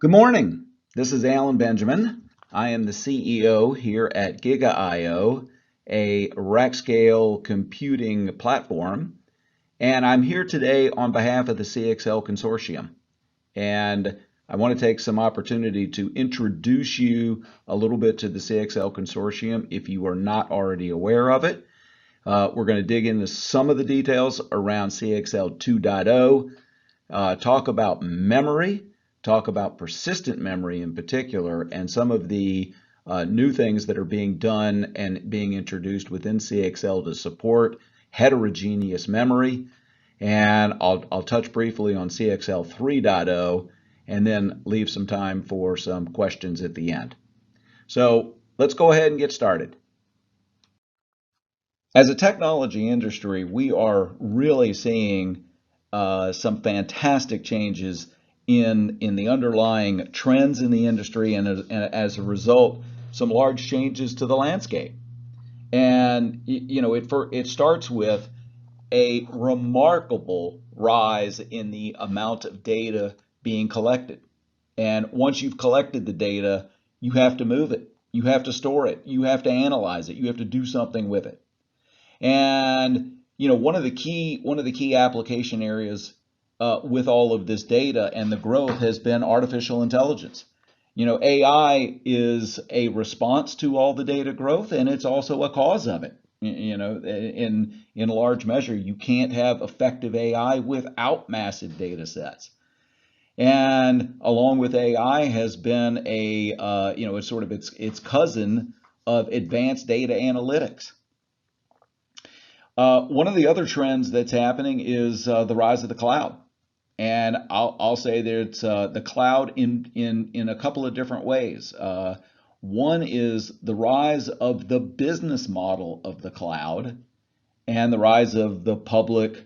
Good morning. This is Alan Benjamin. I am the CEO here at Giga.io, a rack scale computing platform, and I'm here today on behalf of the CXL Consortium. And I want to take some opportunity to introduce you a little bit to the CXL Consortium if you are not already aware of it. We're going to dig into some of the details around CXL 2.0, talk about memory, talk about persistent memory in particular, and some of the new things that are being done and being introduced within CXL to support heterogeneous memory. And I'll touch briefly on CXL 3.0 and then leave some time for some questions at the end. So let's go ahead and get started. As a technology industry, we are really seeing some fantastic changes in the underlying trends in the industry, and as a result, some large changes to the landscape. And it starts with a remarkable rise in the amount of data being collected. And once you've collected the data, you have to move it, you have to store it, you have to analyze it, you have to do something with it. And one of the key application areas with all of this data and the growth has been artificial intelligence. AI is a response to all the data growth, and it's also a cause of it. In large measure, you can't have effective AI without massive data sets. And along with AI has been it's sort of its cousin of advanced data analytics. One of the other trends that's happening is the rise of the cloud. And I'll say that it's the cloud in a couple of different ways. One is the rise of the business model of the cloud and the rise of the public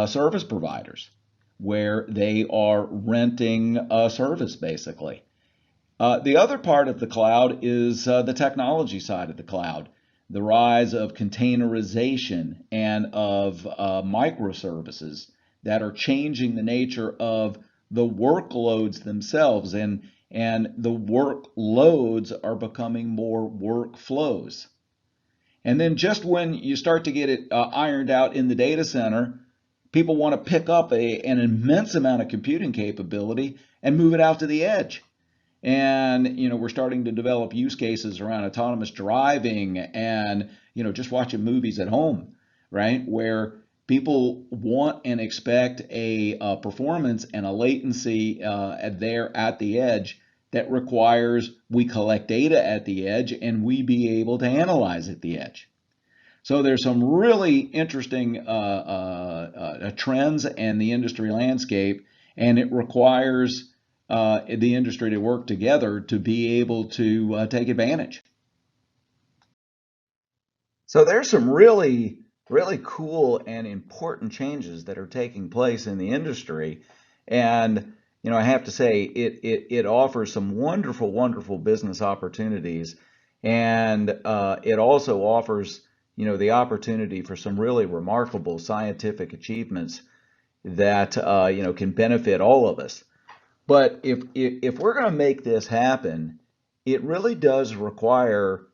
service providers, where they are renting a service basically. The other part of the cloud is the technology side of the cloud. The rise of containerization and of microservices that are changing the nature of the workloads themselves, and the workloads are becoming more workflows. And then just when you start to get it ironed out in the data center, people want to pick up an immense amount of computing capability and move it out to the edge. And we're starting to develop use cases around autonomous driving and just watching movies at home, right? Where people want and expect a performance and a latency there at the edge that requires we collect data at the edge and we be able to analyze at the edge. So there's some really interesting trends in the industry landscape, and it requires the industry to work together to be able to take advantage. So there's some really cool and important changes that are taking place in the industry, and I have to say it offers some wonderful business opportunities, and it also offers the opportunity for some really remarkable scientific achievements that can benefit all of us. But if we're going to make this happen, it really does require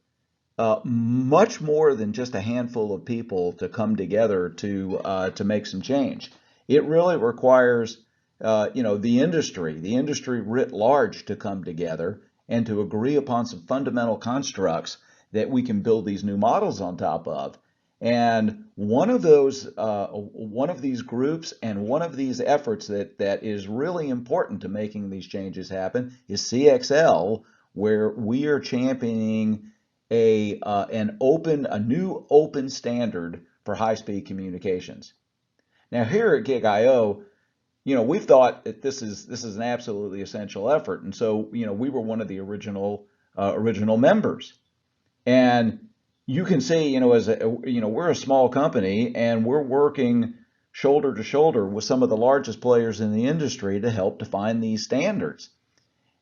much more than just a handful of people to come together to make some change. It really requires the industry writ large to come together and to agree upon some fundamental constructs that we can build these new models on top of. And one of these groups and one of these efforts that is really important to making these changes happen is CXL, where we are championing a new open standard for high-speed communications. Now here at Gig.io, we've thought that this is an absolutely essential effort, and so we were one of the original members. And you can see, we're a small company and we're working shoulder to shoulder with some of the largest players in the industry to help define these standards.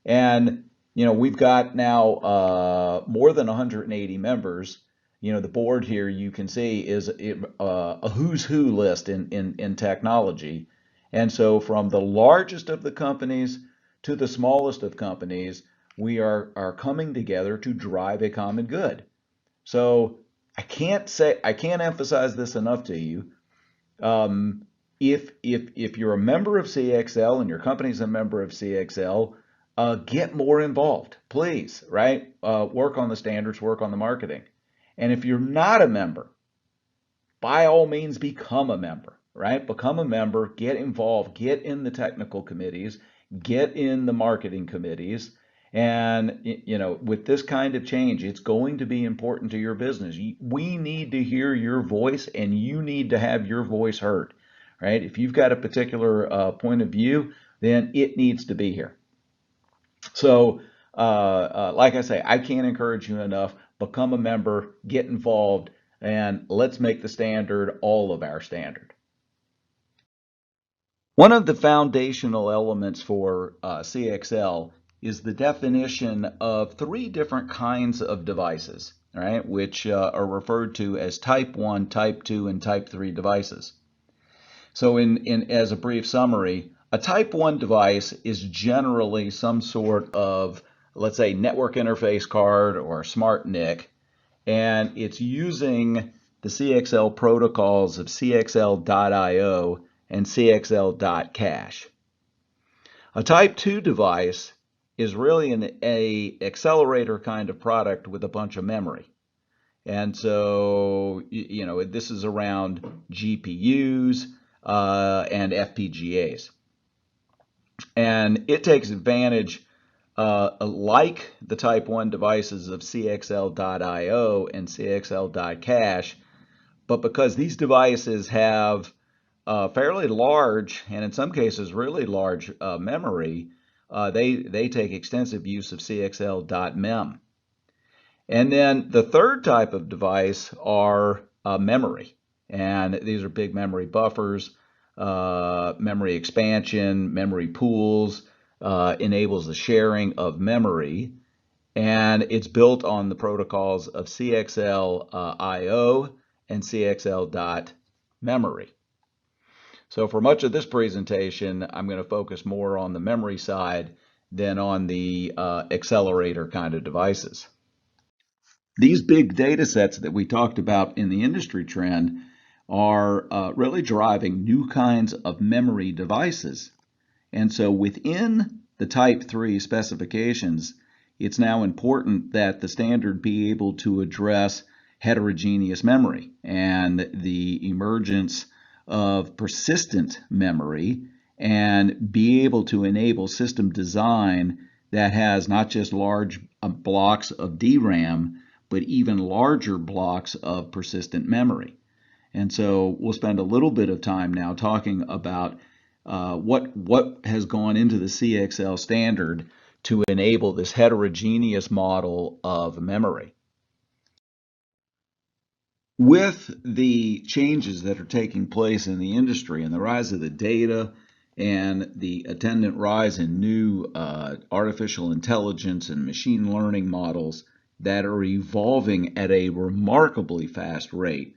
And we've got now more than 180 members. The board here you can see is a who's who list in technology. And so from the largest of the companies to the smallest of companies, we are coming together to drive a common good. So I can't emphasize this enough to you. If you're a member of CXL and your company's a member of CXL, get more involved, please, right? Work on the standards, work on the marketing. And if you're not a member, by all means, become a member, right? Become a member, get involved, get in the technical committees, get in the marketing committees. And, with this kind of change, it's going to be important to your business. We need to hear your voice, and you need to have your voice heard, right? If you've got a particular point of view, then it needs to be here. So, like I say, I can't encourage you enough. Become a member, get involved, and let's make the standard all of our standard. One of the foundational elements for CXL is the definition of 3 different kinds of devices, right, which are referred to as type 1, type 2, and type 3 devices. So as a brief summary, a type 1 device is generally some sort of, let's say, network interface card or smart NIC, and it's using the CXL protocols of CXL.io and CXL.cache. A type 2 device is really an accelerator kind of product with a bunch of memory. And so, this is around GPUs and FPGAs. And it takes advantage, like the type 1 devices of CXL.io and CXL.cache, but because these devices have fairly large, and in some cases really large memory, they take extensive use of CXL.mem. And then the third type of device are memory. And these are big memory buffers, memory expansion, memory pools, enables the sharing of memory. And it's built on the protocols of CXL.io and CXL.memory. So for much of this presentation, I'm going to focus more on the memory side than on the accelerator kind of devices. These big data sets that we talked about in the industry trend are really driving new kinds of memory devices. And so within the type 3 specifications, it's now important that the standard be able to address heterogeneous memory and the emergence of persistent memory, and be able to enable system design that has not just large blocks of DRAM, but even larger blocks of persistent memory. And so we'll spend a little bit of time now talking about what has gone into the CXL standard to enable this heterogeneous model of memory. With the changes that are taking place in the industry and the rise of the data and the attendant rise in new artificial intelligence and machine learning models that are evolving at a remarkably fast rate,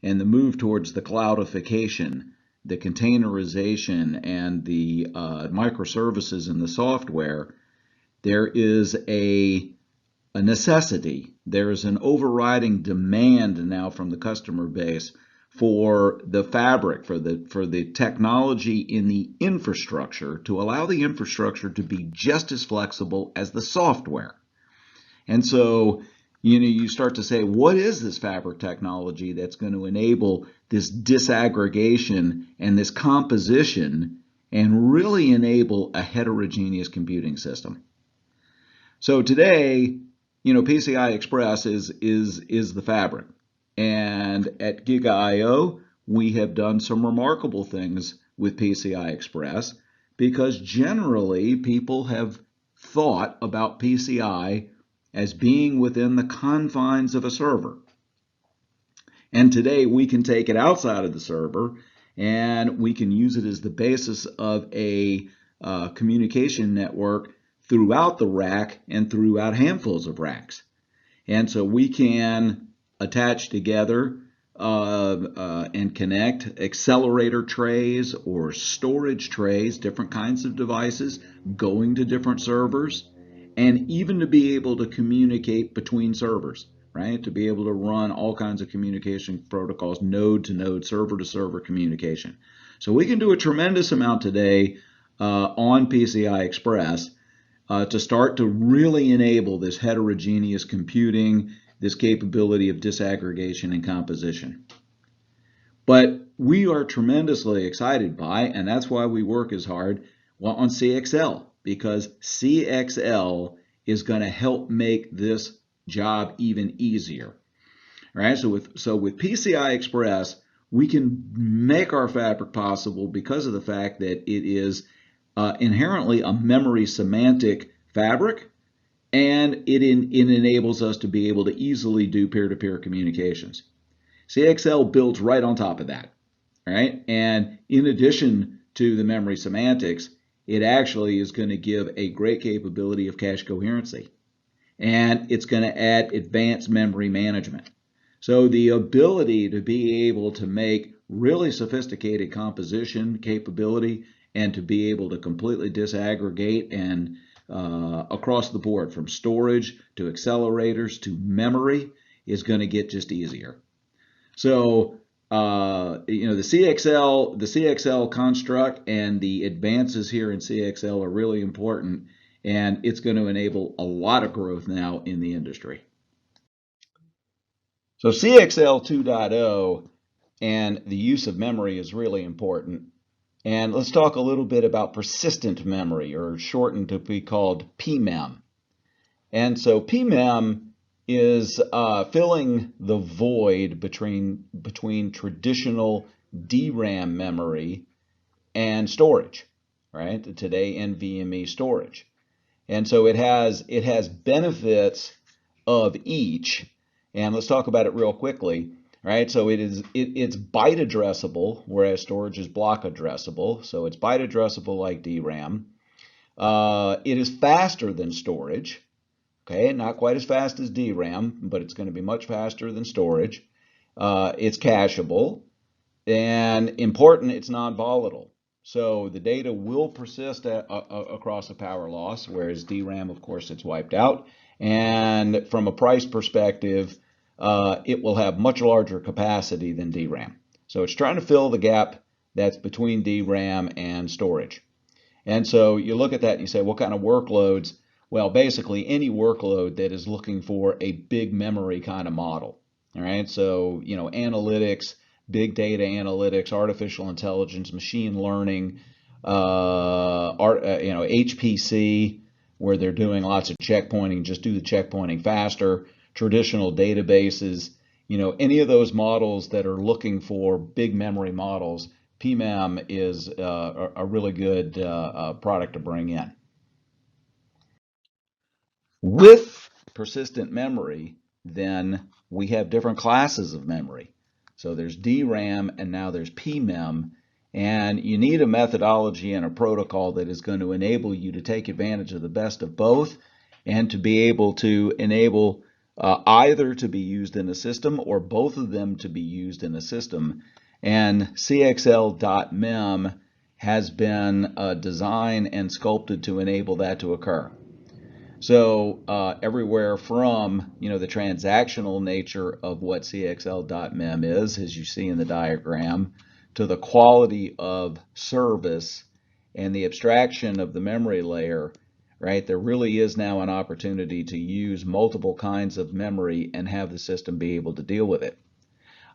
and the move towards the cloudification, the containerization, and the microservices in the software, there is a necessity. There is an overriding demand now from the customer base for the fabric, for the technology in the infrastructure, to allow the infrastructure to be just as flexible as the software. And so, you start to say, what is this fabric technology that's going to enable this disaggregation and this composition and really enable a heterogeneous computing system? So today, PCI Express is the fabric. And at GigaIO, we have done some remarkable things with PCI Express because generally people have thought about PCI as being within the confines of a server. And today we can take it outside of the server and we can use it as the basis of a communication network throughout the rack and throughout handfuls of racks. And so we can attach together and connect accelerator trays or storage trays, different kinds of devices going to different servers, and even to be able to communicate between servers, right? To be able to run all kinds of communication protocols, node to node, server to server communication. So we can do a tremendous amount today on PCI Express to start to really enable this heterogeneous computing, this capability of disaggregation and composition. But we are tremendously excited by, and that's why we work as hard on CXL, because CXL is going to help make this job even easier. All right, so with PCI Express, we can make our fabric possible because of the fact that it is inherently a memory semantic fabric, and it enables us to be able to easily do peer-to-peer communications. CXL builds right on top of that, right? And in addition to the memory semantics, it actually is going to give a great capability of cache coherency, and it's going to add advanced memory management. So the ability to be able to make really sophisticated composition capability and to be able to completely disaggregate and across the board from storage to accelerators to memory is going to get just easier. So the CXL construct and the advances here in CXL are really important, and it's going to enable a lot of growth now in the industry. So CXL 2.0 and the use of memory is really important. And let's talk a little bit about persistent memory, or shortened to be called PM. And so PM is filling the void between traditional DRAM memory and storage, right? Today NVMe storage. And so it has benefits of each. And let's talk about it real quickly. Right, so it's byte addressable, whereas storage is block addressable. So it's byte addressable like DRAM. It is faster than storage. Okay, not quite as fast as DRAM, but it's going to be much faster than storage. It's cacheable, and important, it's non-volatile. So the data will persist across a power loss, whereas DRAM, of course, it's wiped out. And from a price perspective, it will have much larger capacity than DRAM. So it's trying to fill the gap that's between DRAM and storage. And so you look at that and you say, what kind of workloads? Well, basically any workload that is looking for a big memory kind of model. All right, so analytics, big data analytics, artificial intelligence, machine learning, HPC, where they're doing lots of checkpointing, just do the checkpointing faster. Traditional databases, any of those models that are looking for big memory models, PM is a really good product to bring in. With persistent memory, then we have different classes of memory. So there's DRAM and now there's PM, and you need a methodology and a protocol that is going to enable you to take advantage of the best of both and to be able to enable either to be used in a system or both of them to be used in a system. And CXL.mem has been designed and sculpted to enable that to occur. So everywhere from the transactional nature of what CXL.mem is, as you see in the diagram, to the quality of service and the abstraction of the memory layer, right? There really is now an opportunity to use multiple kinds of memory and have the system be able to deal with it.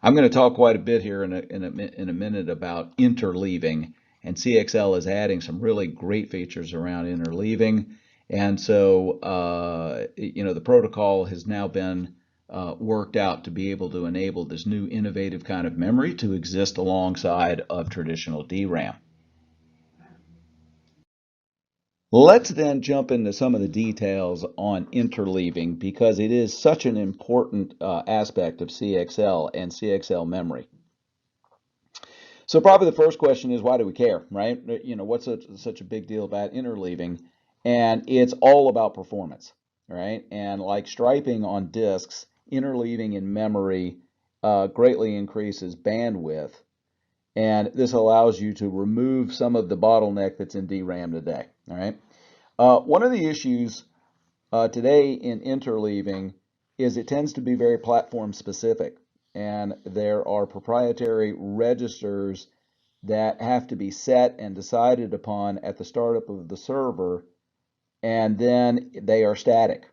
I'm going to talk quite a bit here in a minute about interleaving, and CXL is adding some really great features around interleaving. And so, the protocol has now been worked out to be able to enable this new innovative kind of memory to exist alongside of traditional DRAM. Let's then jump into some of the details on interleaving, because it is such an important aspect of CXL and CXL memory. So probably the first question is, why do we care, right? What's such a big deal about interleaving? And it's all about performance, right? And like striping on disks, interleaving in memory greatly increases bandwidth, and this allows you to remove some of the bottleneck that's in DRAM today. All right. One of the issues today in interleaving is it tends to be very platform specific, and there are proprietary registers that have to be set and decided upon at the startup of the server, and then they are static.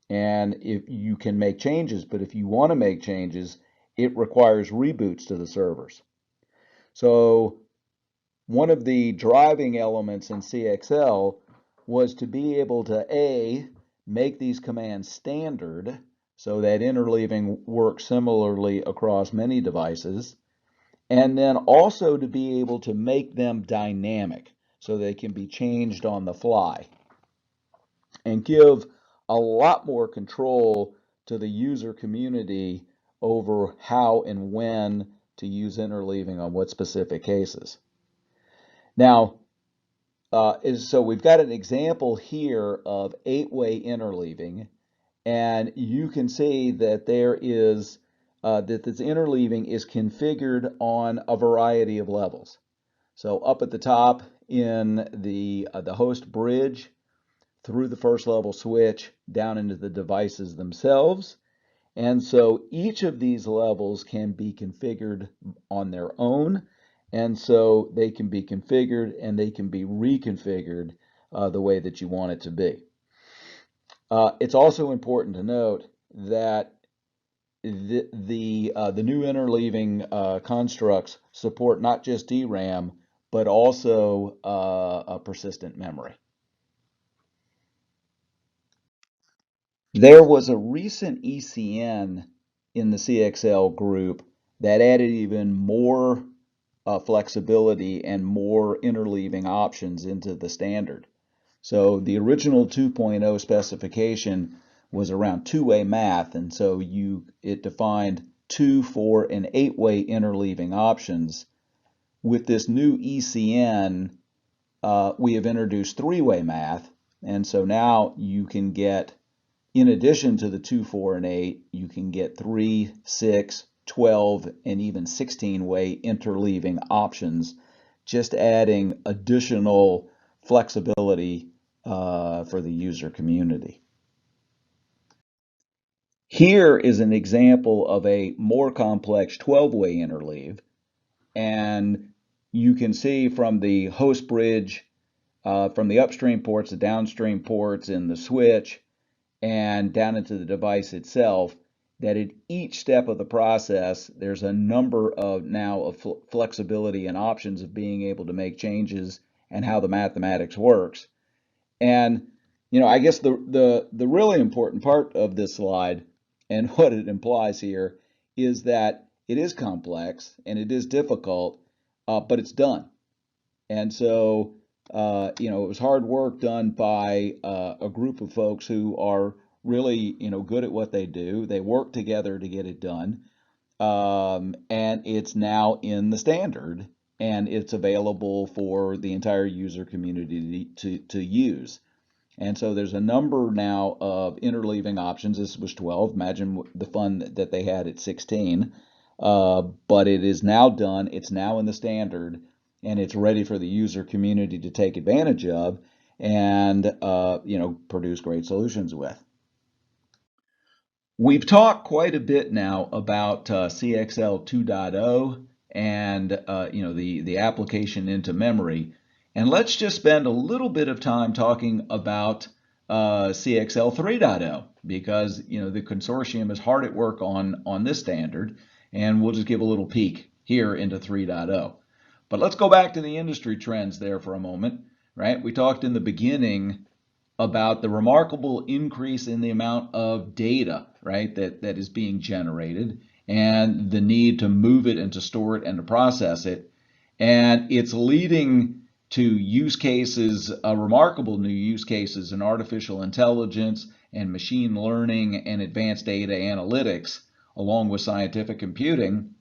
And if you can make changes, but if you want to make changes, it requires reboots to the servers. So one of the driving elements in CXL was to be able to A, make these commands standard so that interleaving works similarly across many devices, and then also to be able to make them dynamic so they can be changed on the fly and give a lot more control to the user community over how and when to use interleaving on what specific cases. Now, so we've got an example here of 8-way interleaving, and you can see that there is that this interleaving is configured on a variety of levels. So up at the top in the host bridge, through the first level switch, down into the devices themselves. And so each of these levels can be configured on their own. And so they can be configured and they can be reconfigured the way that you want it to be. It's also important to note that the new interleaving constructs support not just DRAM, but also a persistent memory. There was a recent ECN in the CXL group that added even more flexibility and more interleaving options into the standard. So the original 2.0 specification was around 2-way math, and so it defined 2, 4, and 8-way interleaving options. With this new ECN, we have introduced 3-way math, and so now you can get, in addition to the 2, 4, and 8, you can get 3, 6, 12, and even 16-way interleaving options, just adding additional flexibility for the user community. Here is an example of a more complex 12-way interleave, and you can see from the host bridge, from the upstream ports, the downstream ports, and the switch, and down into the device itself, that at each step of the process, there's a number of flexibility and options of being able to make changes and how the mathematics works. And I guess the really important part of this slide and what it implies here is that it is complex and it is difficult, but it's done. And so it was hard work done by a group of folks who are really, good at what they do. They work together to get it done. And it's now in the standard, and it's available for the entire user community to use. And so there's a number now of interleaving options. This was 12. Imagine the fun that they had at 16. But it is now done. It's now in the standard, and it's ready for the user community to take advantage of and produce great solutions with. We've talked quite a bit now about CXL 2.0 and the application into memory, and let's just spend a little bit of time talking about CXL 3.0 because the consortium is hard at work on this standard, and we'll just give a little peek here into 3.0. But let's go back to the industry trends there for a moment, right? We talked in the beginning about the remarkable increase in the amount of data, right, that is being generated and the need to move it and to store it and to process it. And it's leading to use cases, remarkable new use cases in artificial intelligence and machine learning and advanced data analytics, along with scientific computing.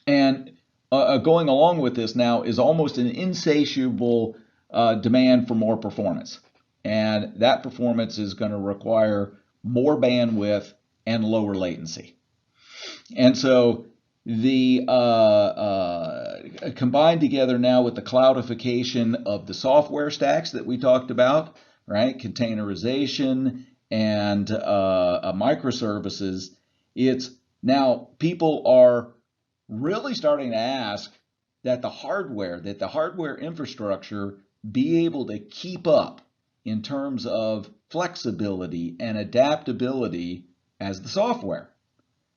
And going along with this now is almost an insatiable demand for more performance. And that performance is going to require more bandwidth and lower latency. And so the combined together now with the cloudification of the software stacks that we talked about, right? Containerization and microservices. It's now people are really starting to ask that the hardware infrastructure be able to keep up in terms of flexibility and adaptability as the software.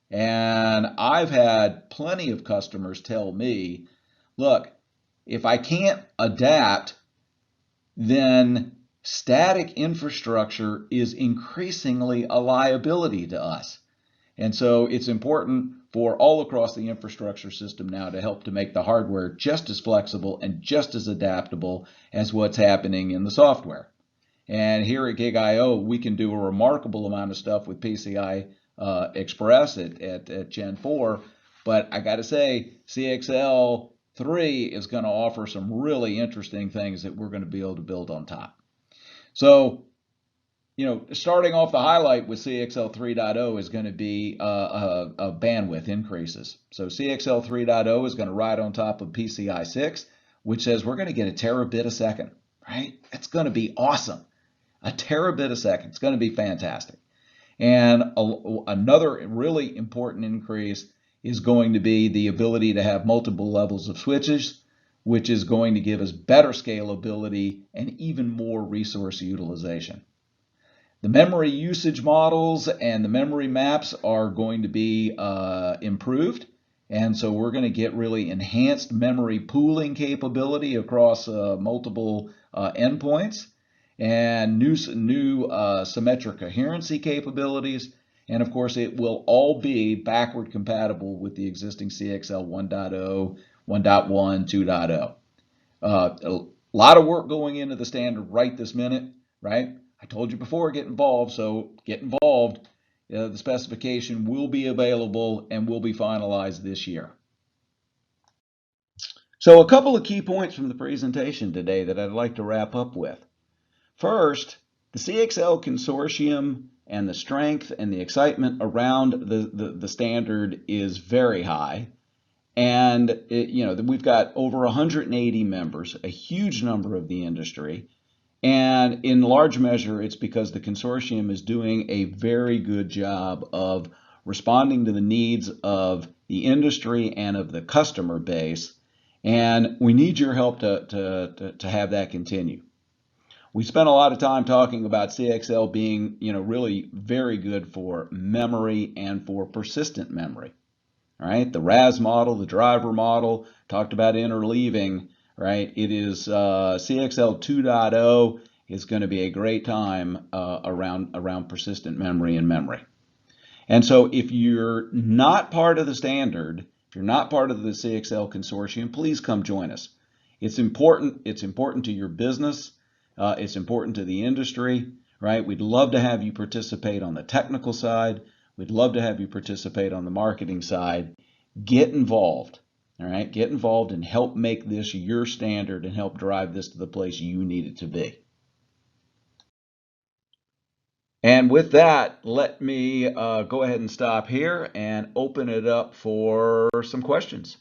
And I've had plenty of customers tell me, look, if I can't adapt, then static infrastructure is increasingly a liability to us. And so it's important for all across the infrastructure system now to help to make the hardware just as flexible and just as adaptable as what's happening in the software. And here at Gig.io, we can do a remarkable amount of stuff with PCI Express at Gen 4, but I got to say, CXL3 is going to offer some really interesting things that we're going to be able to build on top. So, starting off the highlight with CXL 3.0 is going to be bandwidth increases. So CXL 3.0 is going to ride on top of PCI 6, which says we're going to get a terabit a second, right? That's going to be awesome. A terabit a second. It's going to be fantastic. And another really important increase is going to be the ability to have multiple levels of switches, which is going to give us better scalability and even more resource utilization. The memory usage models and the memory maps are going to be improved. And so we're going to get really enhanced memory pooling capability across multiple endpoints and new symmetric coherency capabilities. And of course, it will all be backward compatible with the existing CXL 1.0, 1.1, 2.0. A lot of work going into the standard right this minute, right? I told you before, get involved, so get involved. The specification will be available and will be finalized this year. So a couple of key points from the presentation today that I'd like to wrap up with. First, the CXL Consortium and the strength and the excitement around the standard is very high. And we've got over 180 members, a huge number of the industry. And in large measure, it's because the consortium is doing a very good job of responding to the needs of the industry and of the customer base. And we need your help to have that continue. We spent a lot of time talking about CXL being, really very good for memory and for persistent memory. All right, the RAS model, the driver model, talked about interleaving, right? It is CXL 2.0 is going to be a great time around persistent memory and memory. And so if you're not part of the standard, if you're not part of the CXL consortium, please come join us. It's important. It's important to your business. It's important to the industry, right? We'd love to have you participate on the technical side. We'd love to have you participate on the marketing side. Get involved, all right? Get involved and help make this your standard and help drive this to the place you need it to be. And with that, let me go ahead and stop here and open it up for some questions.